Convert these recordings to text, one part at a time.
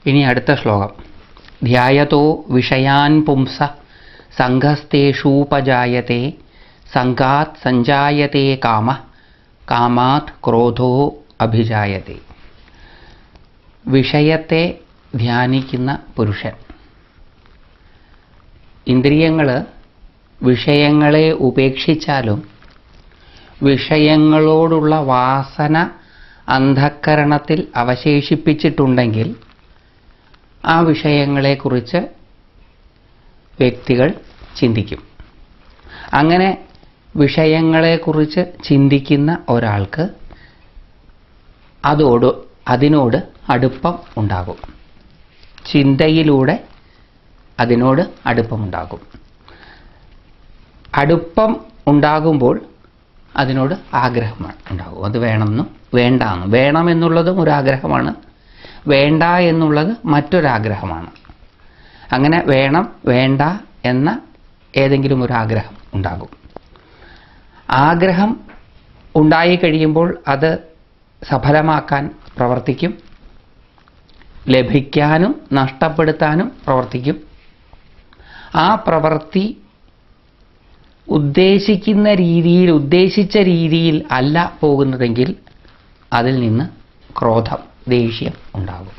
ഇനി അടുത്ത ശ്ലോകം. ധ്യായതോ വിഷയാൻ പുംസ സംഘസ്തേഷൂപജായത്തെ സംഘാത് സഞ്ജായത്തെ കാമ കാമാത് ക്രോധോ അഭിജായത്തെ. വിഷയത്തെ ധ്യാനിക്കുന്ന പുരുഷൻ. ഇന്ദ്രിയങ്ങൾ വിഷയങ്ങളെ ഉപേക്ഷിച്ചാലും വിഷയങ്ങളോടുള്ള വാസന അന്ധഃകരണത്തിൽ അവശേഷിപ്പിച്ചിട്ടുണ്ടെങ്കിൽ ആ വിഷയങ്ങളെക്കുറിച്ച് വ്യക്തികൾ ചിന്തിക്കും. അങ്ങനെ വിഷയങ്ങളെക്കുറിച്ച് ചിന്തിക്കുന്ന ഒരാൾക്ക് അതിനോട് അടുപ്പം ഉണ്ടാകും. ചിന്തയിലൂടെ അതിനോട് അടുപ്പമുണ്ടാകും. അടുപ്പം ഉണ്ടാകുമ്പോൾ അതിനോട് ആഗ്രഹം ഉണ്ടാകും. അത് വേണമെന്നും വേണ്ടാന്നും. വേണമെന്നുള്ളതും ഒരാഗ്രഹമാണ്, വേണ്ട എന്നുള്ളത് മറ്റൊരാഗ്രഹമാണ്. അങ്ങനെ വേണം വേണ്ട എന്ന ഏതെങ്കിലും ഒരു ആഗ്രഹം ഉണ്ടാകും. ആഗ്രഹം ഉണ്ടായിക്കഴിയുമ്പോൾ അത് സഫലമാക്കാൻ പ്രവർത്തിക്കും, ലഭിക്കാനും നഷ്ടപ്പെടുത്താനും പ്രവർത്തിക്കും. ആ പ്രവൃത്തി ഉദ്ദേശിച്ച രീതിയിൽ അല്ല പോകുന്നതെങ്കിൽ അതിൽ നിന്ന് ക്രോധം, ദേഷ്യം ഉണ്ടാകും.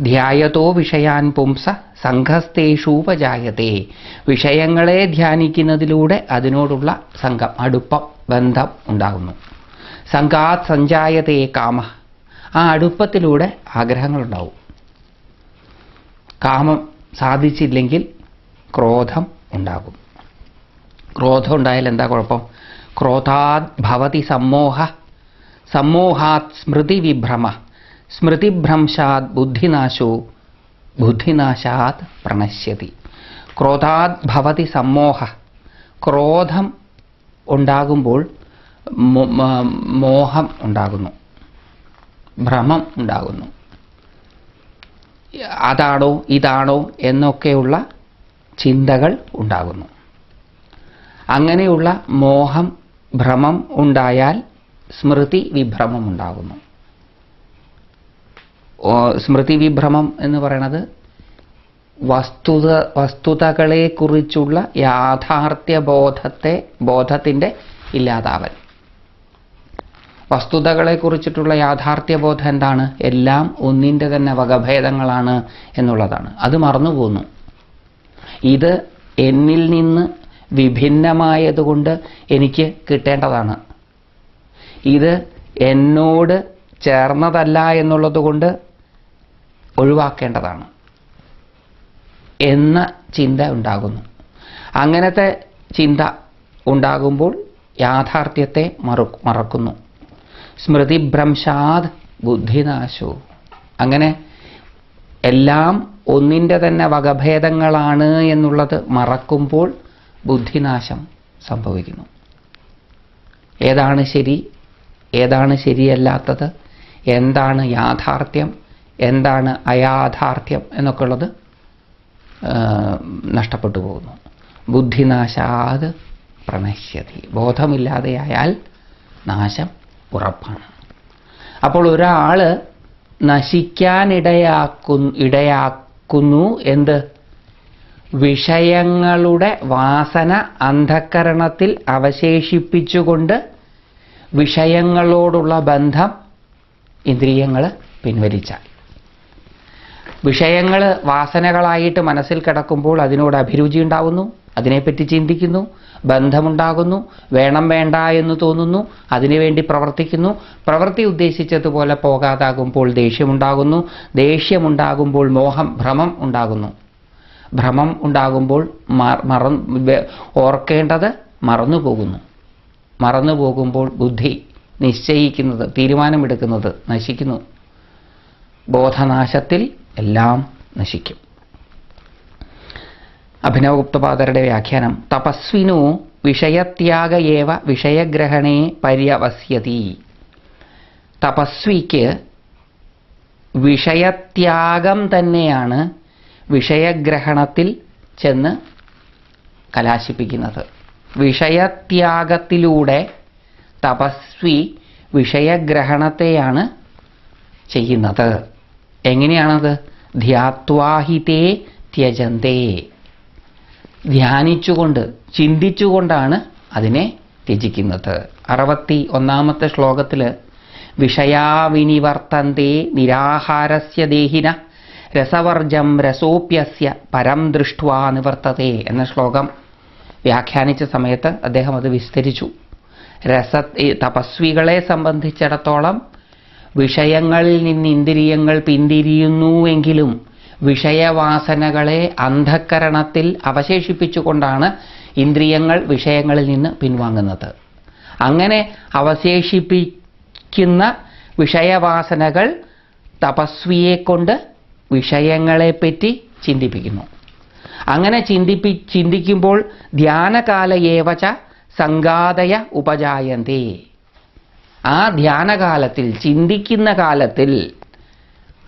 ധ്യായതോ വിഷയാൻ പുംസ സംഘസ്തേഷൂപജായത്തെ. വിഷയങ്ങളെ ധ്യാനിക്കുന്നതിലൂടെ അതിനോടുള്ള സംഘം, അടുപ്പം, ബന്ധം ഉണ്ടാകുന്നു. സംഘാത് സഞ്ജായത്തെ കാമ. ആ അടുപ്പത്തിലൂടെ ആഗ്രഹങ്ങളുണ്ടാവും. കാമം സാധിച്ചില്ലെങ്കിൽ ക്രോധം ഉണ്ടാകും. ക്രോധം ഉണ്ടായാൽ എന്താ കുഴപ്പം? ക്രോധാത് ഭവതി സമ്മോഹ, സമ്മോഹാത് സ്മൃതി വിഭ്രമ, സ്മൃതിഭ്രംശാത് ബുദ്ധിനാശോ, ബുദ്ധിനാശാത് പ്രണശ്യതി. ക്രോധാത് ഭവതി സമ്മോഹ. ക്രോധം ഉണ്ടാകുമ്പോൾ മോഹം ഉണ്ടാകുന്നു, ഭ്രമം ഉണ്ടാകുന്നു. അതാണോ ഇതാണോ എന്നൊക്കെയുള്ള ചിന്തകൾ ഉണ്ടാകുന്നു. അങ്ങനെയുള്ള മോഹം, ഭ്രമം ഉണ്ടായാൽ സ്മൃതി വിഭ്രമം ഉണ്ടാകുന്നു. സ്മൃതി വിഭ്രമം എന്ന് പറയുന്നത് വസ്തുതകളെക്കുറിച്ചുള്ള യാഥാർത്ഥ്യ ബോധത്തിൻ്റെ ഇല്ലാതാവൽ. വസ്തുതകളെക്കുറിച്ചിട്ടുള്ള യാഥാർത്ഥ്യബോധം എന്താണ്? എല്ലാം ഒന്നിൻ്റെ തന്നെ വകഭേദങ്ങളാണ് എന്നുള്ളതാണ്. അത് മറന്നുപോകുന്നു. ഇത് എന്നിൽ നിന്ന് വിഭിന്നമായതുകൊണ്ട് എനിക്ക് കിട്ടേണ്ടതാണ്, ഇത് എന്നോട് ചേർന്നതല്ല എന്നുള്ളതുകൊണ്ട് ഒഴിവാക്കേണ്ടതാണ് എന്ന ചിന്ത ഉണ്ടാകുന്നു. അങ്ങനത്തെ ചിന്ത ഉണ്ടാകുമ്പോൾ യാഥാർത്ഥ്യത്തെ മറക്കുന്നു. സ്മൃതിഭ്രംശാത് ബുദ്ധിനാശോ. അങ്ങനെ എല്ലാം ഒന്നിൻ്റെ തന്നെ വകഭേദങ്ങളാണ് എന്നുള്ളത് മറക്കുമ്പോൾ ബുദ്ധിനാശം സംഭവിക്കുന്നു. ഏതാണ് ശരി, ഏതാണ് ശരിയല്ലാത്തത്, എന്താണ് യാഥാർത്ഥ്യം, എന്താണ് അയാഥാർത്ഥ്യം എന്നൊക്കെ ഉള്ളത് നഷ്ടപ്പെട്ടു പോകുന്നു. ബുദ്ധിനാശാത് പ്രണശ്യതി. ബോധമില്ലാതെയായാൽ നാശം ഉറപ്പാണ്. അപ്പോൾ ഒരാൾ നശിക്കാനിടയാക്കുന്നു എന്ത്? വിഷയങ്ങളുടെ വാസന അന്ധഃകരണത്തിൽ അവശേഷിപ്പിച്ചുകൊണ്ട് വിഷയങ്ങളോടുള്ള ബന്ധം ഇന്ദ്രിയങ്ങൾ പിൻവലിച്ചാൽ. വിഷയങ്ങൾ വാസനകളായിട്ട് മനസ്സിൽ കിടക്കുമ്പോൾ അതിനോട് അഭിരുചി ഉണ്ടാവുന്നു, അതിനെപ്പറ്റി ചിന്തിക്കുന്നു, ബന്ധമുണ്ടാകുന്നു, വേണം വേണ്ട എന്ന് തോന്നുന്നു, അതിനുവേണ്ടി പ്രവർത്തിക്കുന്നു. പ്രവൃത്തി ഉദ്ദേശിച്ചതുപോലെ പോകാതാകുമ്പോൾ ദേഷ്യമുണ്ടാകുന്നു, ദേഷ്യമുണ്ടാകുമ്പോൾ മോഹം, ഭ്രമം ഉണ്ടാകുന്നു. ഭ്രമം ഉണ്ടാകുമ്പോൾ ഓർക്കേണ്ടത് മറന്നുപോകുന്നു. മറന്നുപോകുമ്പോൾ ബുദ്ധി നിശ്ചയിക്കുന്നത്, തീരുമാനമെടുക്കുന്നത് നശിക്കുന്നു. ബോധനാശത്തിൽ എല്ലാം നശിക്കും. അഭിനവഗുപ്തപാദരുടെ വ്യാഖ്യാനം: തപസ്വിനോ വിഷയത്യാഗയേവ വിഷയഗ്രഹണേ പര്യവസ്യതി. തപസ്വിക്ക് വിഷയത്യാഗം തന്നെയാണ് വിഷയഗ്രഹണത്തിൽ ചെന്ന് കലാശിപ്പിക്കുന്നത്. വിഷയത്യാഗത്തിലൂടെ തപസ്വി വിഷയഗ്രഹണത്തെയാണ് ചെയ്യുന്നത്. എങ്ങനെയാണത്? ധ്യാത്വാഹിതേ ത്യജന്തേ. ധ്യാനിച്ചുകൊണ്ട്, ചിന്തിച്ചുകൊണ്ടാണ് അതിനെ ത്യജിക്കുന്നത്. 61 ശ്ലോകത്തിൽ വിഷയാ വിനിവർത്തന്തേ നിരാഹാരസ്യ ദേഹിന രസവർജം രസോപ്യസ്യ പരം ദൃഷ്ട്വാ നിവർത്തതേ എന്ന ശ്ലോകം വ്യാഖ്യാനിച്ച സമയത്ത് അദ്ദേഹം അത് വിസ്തരിച്ചു. തപസ്വികളെ സംബന്ധിച്ചിടത്തോളം വിഷയങ്ങളിൽ നിന്ന് ഇന്ദ്രിയങ്ങൾ പിന്തിരിയുന്നുവെങ്കിലും വിഷയവാസനകളെ അന്ധഃകരണത്തിൽ അവശേഷിപ്പിച്ചുകൊണ്ടാണ് ഇന്ദ്രിയങ്ങൾ വിഷയങ്ങളിൽ നിന്ന് പിൻവാങ്ങുന്നത്. അങ്ങനെ അവശേഷിപ്പിക്കുന്ന വിഷയവാസനകൾ തപസ്വിയെക്കൊണ്ട് വിഷയങ്ങളെപ്പറ്റി ചിന്തിപ്പിക്കുന്നു. അങ്ങനെ ചിന്തിക്കുമ്പോൾ ധ്യാനകാലയേവച സംഘാതയ ഉപജായന്തേ. ആ ധ്യാനകാലത്തിൽ, ചിന്തിക്കുന്ന കാലത്തിൽ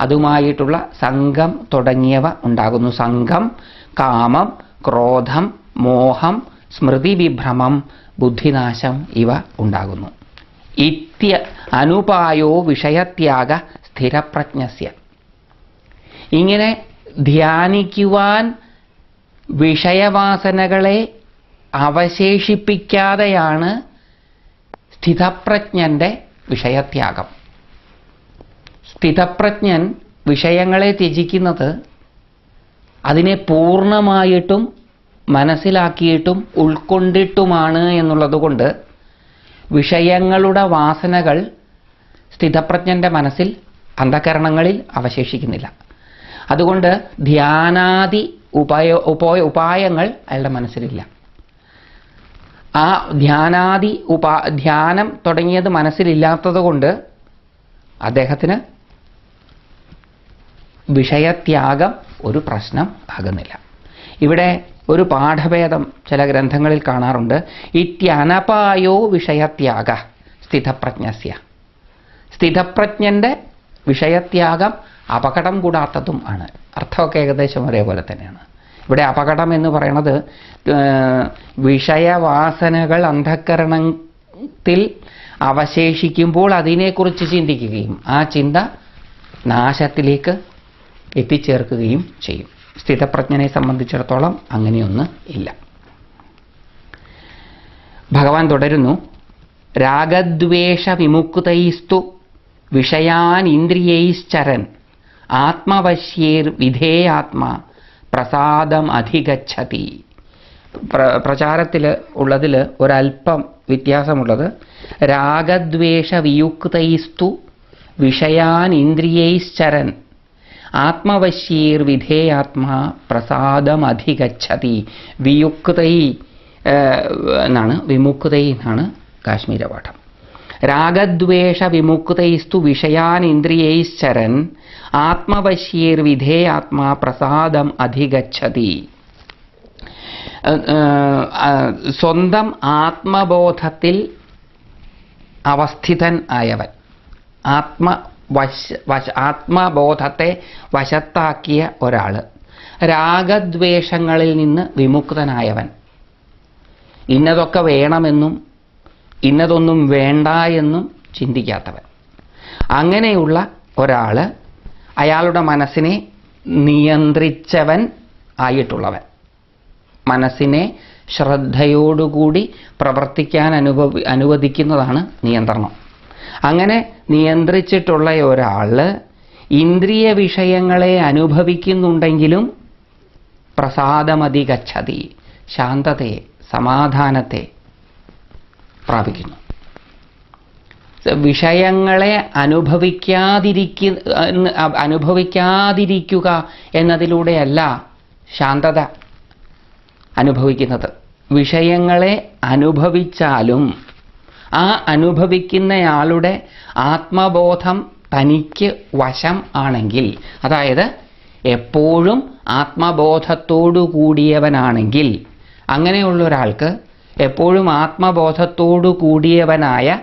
അതുമായിട്ടുള്ള സംഘം തുടങ്ങിയവ ഉണ്ടാകുന്നു. സംഘം, കാമം, ക്രോധം, മോഹം, സ്മൃതിവിഭ്രമം, ബുദ്ധിനാശം ഇവ ഉണ്ടാകുന്നു. അനുപായോ വിഷയത്യാഗ സ്ഥിരപ്രജ്ഞസ്യ. ഇങ്ങനെ ധ്യാനിക്കുവാൻ വിഷയവാസനകളെ അവശേഷിപ്പിക്കാതെയാണ് സ്ഥിതപ്രജ്ഞന്റെ വിഷയത്യാഗം. സ്ഥിതപ്രജ്ഞൻ വിഷയങ്ങളെ ത്യജിക്കുന്നത് അതിനെ പൂർണ്ണമായിട്ടും മനസ്സിലാക്കിയിട്ടും ഉൾക്കൊണ്ടിട്ടുമാണ് എന്നുള്ളതുകൊണ്ട് വിഷയങ്ങളുടെ വാസനകൾ സ്ഥിതപ്രജ്ഞന്റെ മനസ്സിൽ, അന്ധകരണങ്ങളിൽ അവശേഷിക്കുന്നില്ല. അതുകൊണ്ട് ധ്യാനാദി ഉപായങ്ങൾ അയാളുടെ മനസ്സിലില്ല. ആ ധ്യാനം തുടങ്ങിയത് മനസ്സിലില്ലാത്തത് കൊണ്ട് അദ്ദേഹത്തിന് വിഷയത്യാഗം ഒരു പ്രശ്നം ആകുന്നില്ല. ഇവിടെ ഒരു പാഠഭേദം ചില ഗ്രന്ഥങ്ങളിൽ കാണാറുണ്ട്. ഇത്യനപായോ വിഷയത്യാഗ സ്ഥിതപ്രജ്ഞസ്യ. സ്ഥിതപ്രജ്ഞന്റെ വിഷയത്യാഗം അപകടം കൂടാത്തതും ആണ്. അർത്ഥമൊക്കെ ഏകദേശം ഒരേപോലെ തന്നെയാണ്. ഇവിടെ അപകടം എന്ന് പറയുന്നത് വിഷയവാസനകൾ അന്ധഃകരണത്തിൽ അവശേഷിക്കുമ്പോൾ അതിനെക്കുറിച്ച് ചിന്തിക്കുകയും ആ ചിന്ത നാശത്തിലേക്ക് എത്തിച്ചേർക്കുകയും ചെയ്യും. സ്ഥിതപ്രജ്ഞനെ സംബന്ധിച്ചിടത്തോളം അങ്ങനെയൊന്നും ഇല്ല. ഭഗവാൻ തുടരുന്നു. രാഗദ്വേഷ വിമുക്തൈസ്തു വിഷയാൻ ഇന്ദ്രിയൈശ്ചരൻ ആത്മവശ്യേർ വിധേയാത്മാ പ്രസാദം അധിഗച്ഛതി. പ്രചാരത്തിൽ ഉള്ളതിൽ ഒരല്പം വ്യത്യാസമുള്ളത് രാഗദ്വേഷ വിയുക്തൈസ്തു വിഷയാൻ ഇന്ദ്രിയൈശ്ചരൻ ആത്മവശ്യേർ വിധേയാത്മാ പ്രസാദം അധിഗച്ഛതി. വിയുക്തൈ എന്നാണ്, വിമുക്തൈ എന്നാണ് കാശ്മീര പാഠം. രാഗദ്വേഷ വിമുക്തൈസ്തു വിഷയാൻ ഇന്ദ്രിയൈശ്ചരൻ ആത്മവശ്യേർ വിധേയാത്മാ പ്രസാദം അധിഗച്ഛതി. സ്വന്തം ആത്മബോധത്തിൽ അവസ്ഥിതൻ ആയവൻ, ആത്മബോധത്തെ വശത്താക്കിയ ഒരാൾ, രാഗദ്വേഷങ്ങളിൽ നിന്ന് വിമുക്തനായവൻ, ഇന്നതൊക്കെ വേണമെന്നും ഇന്നതൊന്നും വേണ്ട എന്നും ചിന്തിക്കാത്തവൻ, അങ്ങനെയുള്ള ഒരാൾ, അയാളുടെ മനസ്സിനെ നിയന്ത്രിച്ചവൻ ആയിട്ടുള്ളവൻ, മനസ്സിനെ ശ്രദ്ധയോടുകൂടി പ്രവർത്തിക്കാൻ അനുവദിക്കുന്നതാണ് നിയന്ത്രണം. അങ്ങനെ നിയന്ത്രിച്ചിട്ടുള്ള ഒരാൾ ഇന്ദ്രിയ വിഷയങ്ങളെ അനുഭവിക്കുന്നുണ്ടെങ്കിലും പ്രസാദമധിഗച്ഛതി, ശാന്തതയെ, സമാധാനത്തെ പ്രാപിക്കുന്നു. വിഷയങ്ങളെ അനുഭവിക്കാതിരിക്കുക എന്നതിലൂടെയല്ല ശാന്തത അനുഭവിക്കുന്നത്. വിഷയങ്ങളെ അനുഭവിച്ചാലും ആ അനുഭവിക്കുന്നയാളുടെ ആത്മബോധം തനിക്ക് വശം ആണെങ്കിൽ, അതായത് എപ്പോഴും ആത്മബോധത്തോടു കൂടിയവനാണെങ്കിൽ, അങ്ങനെയുള്ള ഒരാൾക്ക്, എപ്പോഴും ആത്മബോധത്തോടു കൂടിയവനായ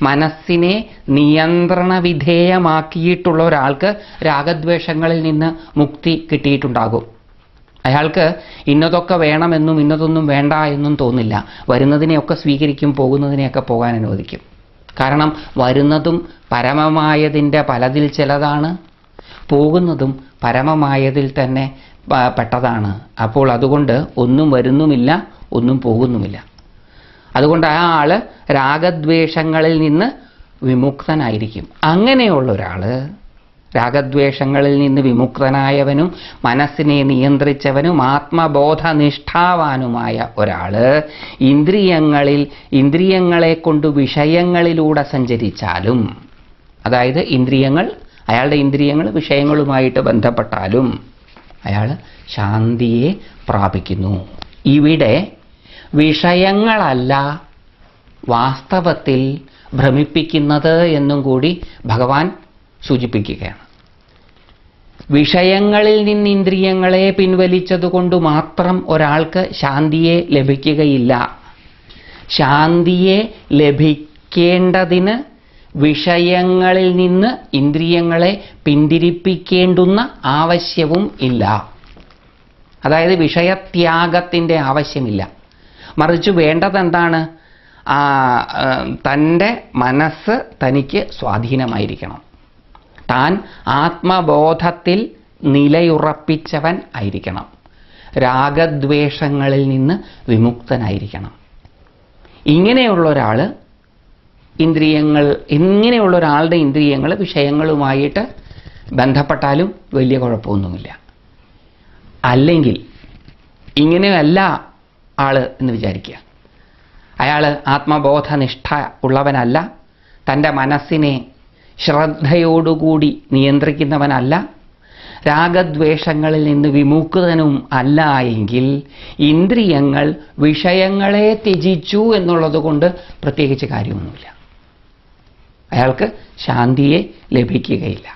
മനസ്സിനെ നിയന്ത്രണ വിധേയമാക്കിയിട്ടുള്ള ഒരാൾക്ക് രാഗദ്വേഷങ്ങളിൽ നിന്ന് മുക്തി കിട്ടിയിട്ടുണ്ടാകും. അയാൾക്ക് ഇന്നതൊക്കെ വേണമെന്നും ഇന്നതൊന്നും വേണ്ട എന്നും തോന്നില്ല. വരുന്നതിനെയൊക്കെ സ്വീകരിക്കും, പോകുന്നതിനെയൊക്കെ പോകാൻ അനുവദിക്കും. കാരണം വരുന്നതും പരമമായതിൻ്റെ പലതിൽ ചിലതാണ്, പോകുന്നതും പരമമായതിൽ തന്നെ പെട്ടതാണ്. അപ്പോൾ അതുകൊണ്ട് ഒന്നും വരുന്നുമില്ല, ഒന്നും പോകുന്നുമില്ല. അതുകൊണ്ട് ആ ആള് രാഗദ്വേഷങ്ങളിൽ നിന്ന് വിമുക്തനായിരിക്കും. അങ്ങനെയുള്ള ഒരാൾ, രാഗദ്വേഷങ്ങളിൽ നിന്ന് വിമുക്തനായവനും മനസ്സിനെ നിയന്ത്രിച്ചവനും ആത്മബോധനിഷ്ഠാവാനുമായ ഒരാൾ ഇന്ദ്രിയങ്ങളെ കൊണ്ട് വിഷയങ്ങളിലൂടെ സഞ്ചരിച്ചാലും, അതായത് അയാളുടെ ഇന്ദ്രിയങ്ങൾ വിഷയങ്ങളുമായിട്ട് ബന്ധപ്പെട്ടാലും അയാൾ ശാന്തിയെ പ്രാപിക്കുന്നു. ഇവിടെ വിഷയങ്ങളല്ല വാസ്തവത്തിൽ ഭ്രമിപ്പിക്കുന്നത് എന്നും കൂടി ഭഗവാൻ സൂചിപ്പിക്കുകയാണ്. വിഷയങ്ങളിൽ നിന്ന് ഇന്ദ്രിയങ്ങളെ പിൻവലിച്ചതുകൊണ്ട് മാത്രം ഒരാൾക്ക് ശാന്തിയെ ലഭിക്കുകയില്ല. ശാന്തിയെ ലഭിക്കേണ്ടതിന് വിഷയങ്ങളിൽ നിന്ന് ഇന്ദ്രിയങ്ങളെ പിന്തിരിപ്പിക്കേണ്ടുന്ന ആവശ്യവും ഇല്ല. അതായത് വിഷയത്യാഗത്തിൻ്റെ ആവശ്യമില്ല. മറിച്ച് വേണ്ടതെന്താണ്? തൻ്റെ മനസ്സ് തനിക്ക് സ്വാധീനമായിരിക്കണം. താൻ ആത്മബോധത്തിൽ നിലയുറപ്പിച്ചവൻ ആയിരിക്കണം. രാഗദ്വേഷങ്ങളിൽ നിന്ന് വിമുക്തനായിരിക്കണം. ഇങ്ങനെയുള്ള ഒരാളുടെ ഇന്ദ്രിയങ്ങൾ വിഷയങ്ങളുമായിട്ട് ബന്ധപ്പെട്ടാലും വലിയ കുഴപ്പമൊന്നുമില്ല. അല്ലെങ്കിൽ ഇങ്ങനെയല്ല ആള് എന്ന് വിചാരിക്കുക. അയാൾ ആത്മബോധനിഷ്ഠ ഉള്ളവനല്ല, തൻ്റെ മനസ്സിനെ ശ്രദ്ധയോടുകൂടി നിയന്ത്രിക്കുന്നവനല്ല, രാഗദ്വേഷങ്ങളിൽ നിന്ന് വിമുക്തനും അല്ല എങ്കിൽ ഇന്ദ്രിയങ്ങൾ വിഷയങ്ങളെ ത്യജിച്ചു എന്നുള്ളത് കൊണ്ട് പ്രത്യേകിച്ച് കാര്യമൊന്നുമില്ല. അയാൾക്ക് ശാന്തിയെ ലഭിക്കുകയില്ല.